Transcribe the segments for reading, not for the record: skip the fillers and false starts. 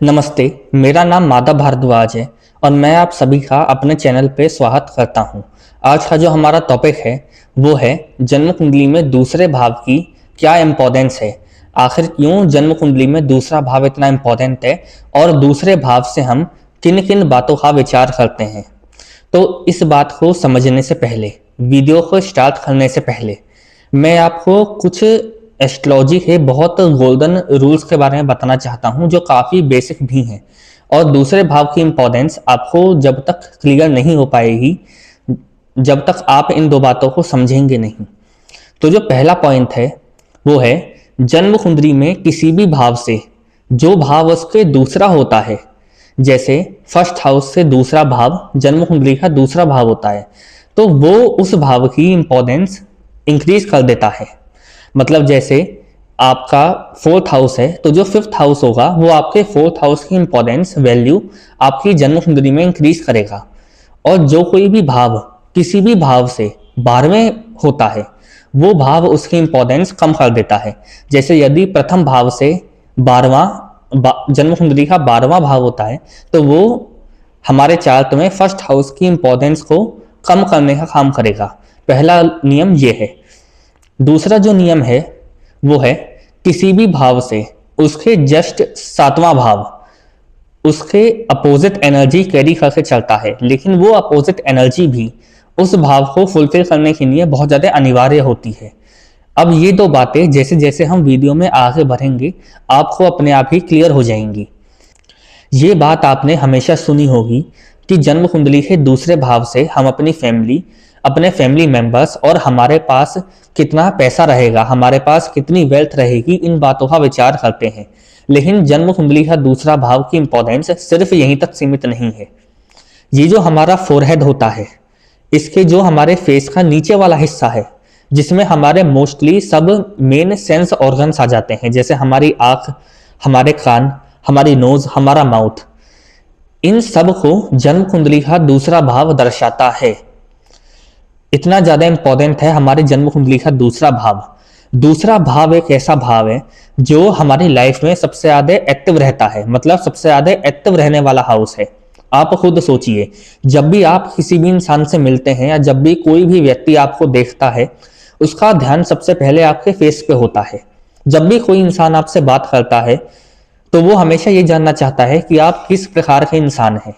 नमस्ते, मेरा नाम माधव भारद्वाज है और मैं आप सभी का अपने चैनल पे स्वागत करता हूँ। आज का जो हमारा टॉपिक है वो है जन्म कुंडली में दूसरे भाव की क्या इम्पोर्टेंस है। आखिर क्यों जन्म कुंडली में दूसरा भाव इतना इम्पोर्टेंट है और दूसरे भाव से हम किन किन बातों का विचार करते हैं। तो इस बात को समझने से पहले, वीडियो को स्टार्ट करने से पहले मैं आपको कुछ एस्ट्रोलॉजी के बहुत गोल्डन रूल्स के बारे में बताना चाहता हूं जो काफ़ी बेसिक भी हैं और दूसरे भाव की इम्पोर्टेंस आपको जब तक क्लियर नहीं हो पाएगी, जब तक आप इन दो बातों को समझेंगे नहीं। तो जो पहला पॉइंट है वो है जन्म कुंडली में किसी भी भाव से जो भाव उसके दूसरा होता है, जैसे फर्स्ट हाउस से दूसरा भाव जन्म कुंडली का दूसरा भाव होता है, तो वो उस भाव की इम्पोर्टेंस इंक्रीज कर देता है। मतलब जैसे आपका फोर्थ हाउस है तो जो फिफ्थ हाउस होगा वो आपके फोर्थ हाउस की इंपॉर्टेंस वैल्यू आपकी जन्म कुंडली में इंक्रीज करेगा। और जो कोई भी भाव किसी भी भाव से 12वें होता है वो भाव उसकी इंपॉर्टेंस कम कर देता है। जैसे यदि प्रथम भाव से 12वां जन्म कुंडली का 12वां भाव होता है तो वो हमारे चार्ट में फर्स्ट हाउस की इंपॉर्टेंस को कम करने का काम करेगा। पहला नियम ये है। दूसरा जो नियम है वो है किसी भी भाव से उसके जस्ट 7वां भाव उसके अपोजिट एनर्जी कैरी करके चलता है, लेकिन वो अपोजिट एनर्जी भी उस भाव को फुलफिल करने के लिए बहुत ज़्यादा अनिवार्य होती है। अब ये दो बातें जैसे जैसे हम वीडियो में आगे बढ़ेंगे आपको अपने आप ही क्लियर हो जाएंगी। ये बात आपने हमेशा सुनी होगी कि जन्म कुंडली के दूसरे भाव से हम अपनी फैमिली, अपने फैमिली मेंबर्स और हमारे पास कितना पैसा रहेगा, हमारे पास कितनी वेल्थ रहेगी, इन बातों का विचार करते हैं। लेकिन जन्म कुंडली का दूसरा भाव की इंपॉर्टेंस सिर्फ यहीं तक सीमित नहीं है। ये जो हमारा फोरहेड होता है, इसके जो हमारे फेस का नीचे वाला हिस्सा है जिसमें हमारे मोस्टली सब मेन सेंस ऑर्गन्स आ जाते हैं, जैसे हमारी आंख, हमारे कान, हमारी नोज, हमारा माउथ, इन सब को जन्म कुंडली का दूसरा भाव दर्शाता है। इतना ज्यादा इंपॉर्टेंट है हमारे जन्म कुंडली का दूसरा भाव। दूसरा भाव एक ऐसा भाव है जो हमारी लाइफ में सबसे ज्यादा एक्टिव रहता है, मतलब सबसे ज्यादा एक्टिव रहने वाला हाउस है। आप खुद सोचिए, जब भी आप किसी भी इंसान से मिलते हैं या जब भी कोई भी व्यक्ति आपको देखता है उसका ध्यान सबसे पहले आपके फेस पे होता है। जब भी कोई इंसान आपसे बात करता है तो वो हमेशा ये जानना चाहता है कि आप किस प्रकार के इंसान हैं।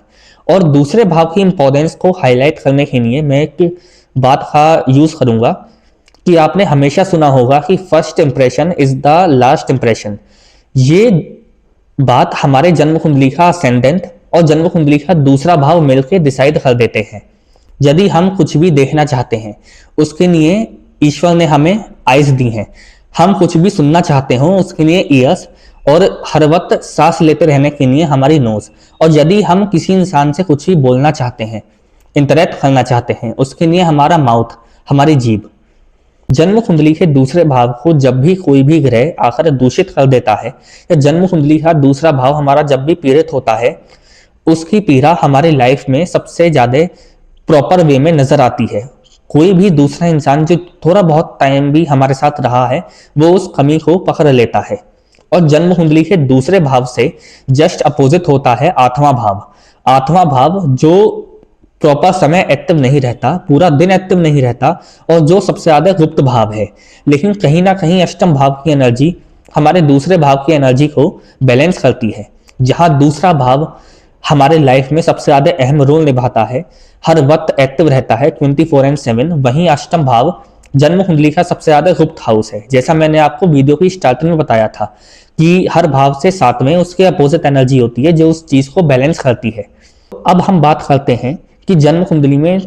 और दूसरे भाव की इंपॉर्टेंस को हाईलाइट करने के लिए मैं एक बात का यूज करूंगा कि आपने हमेशा सुना होगा कि first impression is the last impression. ये बात हमारे जन्म कुंडली का असेंडेंट और जन्म कुंडली का दूसरा भाव मिलकर डिसाइड कर देते हैं। यदि हम कुछ भी देखना चाहते हैं उसके लिए ईश्वर ने हमें आइज दी हैं, हम कुछ भी सुनना चाहते हो उसके लिए ईयर्स, और हर वक्त सांस लेते रहने के लिए हमारी नोज, और यदि हम किसी इंसान से कुछ भी बोलना चाहते हैं, इंटरेक्ट करना चाहते हैं, उसके लिए हमारा माउथ, हमारी जीभ। जन्म कुंडली के दूसरे भाव को जब भी कोई भी ग्रह आकर दूषित कर देता है या जन्म कुंडली का दूसरा भाव हमारा जब भी पीड़ित होता है, उसकी पीड़ा हमारी लाइफ में सबसे ज्यादा प्रॉपर वे में नजर आती है। कोई भी दूसरा इंसान जो थोड़ा बहुत टाइम भी हमारे साथ रहा है वो उस कमी को पकड़ लेता है। और जन्म कुंडली के दूसरे भाव से जस्ट अपोजिट होता है 8वां भाव। 8वां भाव जो प्रॉपर समय एक्टिव नहीं रहता, पूरा दिन एक्टिव नहीं रहता, और जो सबसे ज्यादा गुप्त भाव है, लेकिन कहीं ना कहीं अष्टम भाव की एनर्जी हमारे दूसरे भाव की एनर्जी को बैलेंस करती है। जहां दूसरा भाव हमारे लाइफ में सबसे ज्यादा अहम रोल निभाता है, हर वक्त एक्टिव रहता है 24/7, वहीं अष्टम भाव जन्म कुंडली का सबसे ज्यादा गुप्त हाउस है। जैसा मैंने आपको वीडियो की स्टार्टिंग में बताया था कि हर भाव से 7 में उसके अपोजिट एनर्जी होती है जो उस चीज को बैलेंस करती है। अब हम बात करते हैं कि जन्म कुंडली में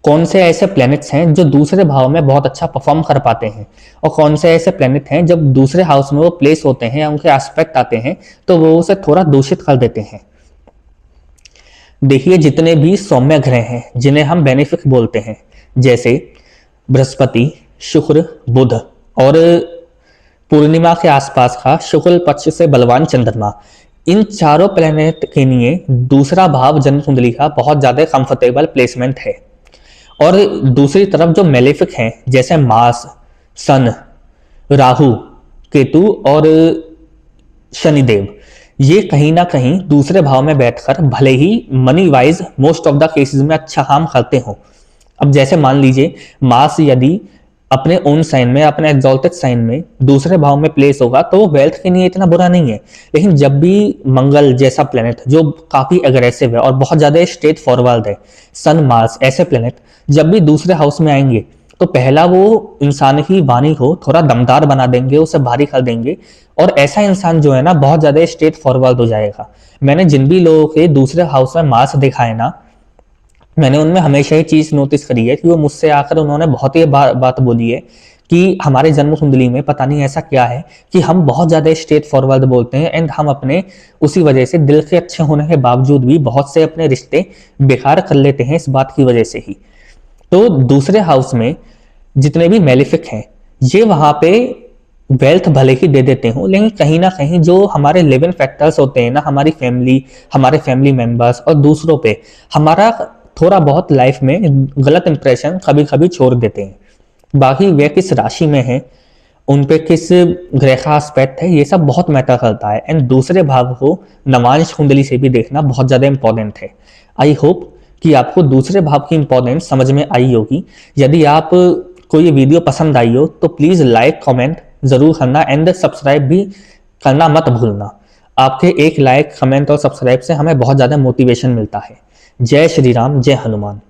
कौन से ऐसे प्लैनेट्स हैं जो दूसरे भाव में बहुत अच्छा परफॉर्म कर पाते हैं और कौन से ऐसे प्लैनेट हैं जब दूसरे हाउस में वो प्लेस होते हैं या उनके एस्पेक्ट आते हैं तो वो उसे थोड़ा दूषित कर देते हैं। देखिए, जितने भी सौम्य ग्रह हैं जिन्हें हम बेनिफिक बोलते हैं, जैसे बृहस्पति, शुक्र, बुध और पूर्णिमा के आसपास का शुक्ल पक्ष से बलवान चंद्रमा, इन चारों प्लेनेट के लिए दूसरा भाव जन्म कुंडली का बहुत ज्यादा कंफर्टेबल प्लेसमेंट है। और दूसरी तरफ जो मेलेफिक हैं जैसे मार्स, सन, राहु, केतु और शनिदेव, ये कहीं ना कहीं दूसरे भाव में बैठकर भले ही money wise most of the cases में अच्छा काम करते हो। अब जैसे मान लीजिए मार्स यदि अपने ओन साइन में, अपने एग्जॉल्टेड साइन में दूसरे भाव में प्लेस होगा तो वो वेल्थ के लिए इतना बुरा नहीं है। लेकिन जब भी मंगल जैसा प्लेनेट जो काफी अग्रेसिव है और बहुत ज्यादा स्ट्रेट फॉरवर्ड है, सन मार्स ऐसे प्लेनेट जब भी दूसरे हाउस में आएंगे तो पहला वो इंसान की वाणी को थोड़ा दमदार बना देंगे, उसे भारी कर देंगे, और ऐसा इंसान जो है ना बहुत ज्यादा स्ट्रेट फॉरवर्ड हो जाएगा। मैंने जिन भी लोगों के दूसरे हाउस में मार्स देखा है ना, मैंने उनमें हमेशा ये चीज नोटिस करी है कि वो मुझसे आकर उन्होंने बहुत ही बात बोली है कि हमारे जन्म कुंडली में पता नहीं ऐसा क्या है कि हम बहुत ज्यादा स्ट्रेट फॉरवर्ड बोलते हैं, एंड हम अपने उसी वजह से दिल के अच्छे होने के बावजूद भी बहुत से अपने रिश्ते बेकार कर लेते हैं इस बात की वजह से ही। तो दूसरे हाउस में जितने भी मेलिफिक हैं ये वहां पे वेल्थ भले ही दे देते हो, लेकिन कहीं ना कहीं जो हमारे लिव इन फैक्टर्स होते हैं ना, हमारी फैमिली, हमारे फैमिली मेंबर्स और दूसरों पे हमारा थोड़ा बहुत लाइफ में गलत इंप्रेशन कभी कभी छोड़ देते हैं। बाकी वे किस राशि में है, उन पे किस ग्रह का एस्पेक्ट है, ये सब बहुत मैटर करता है। एंड दूसरे भाव को नवांश कुंडली से भी देखना बहुत ज्यादा इंपॉर्टेंट है। आई होप कि आपको दूसरे भाव की इंपॉर्टेंस समझ में आई होगी। यदि आप को ये वीडियो पसंद आई हो तो प्लीज लाइक कमेंट जरूर करना, एंड सब्सक्राइब भी करना मत भूलना। आपके एक लाइक कमेंट और सब्सक्राइब से हमें बहुत ज्यादा मोटिवेशन मिलता है। जय श्री राम, जय हनुमान।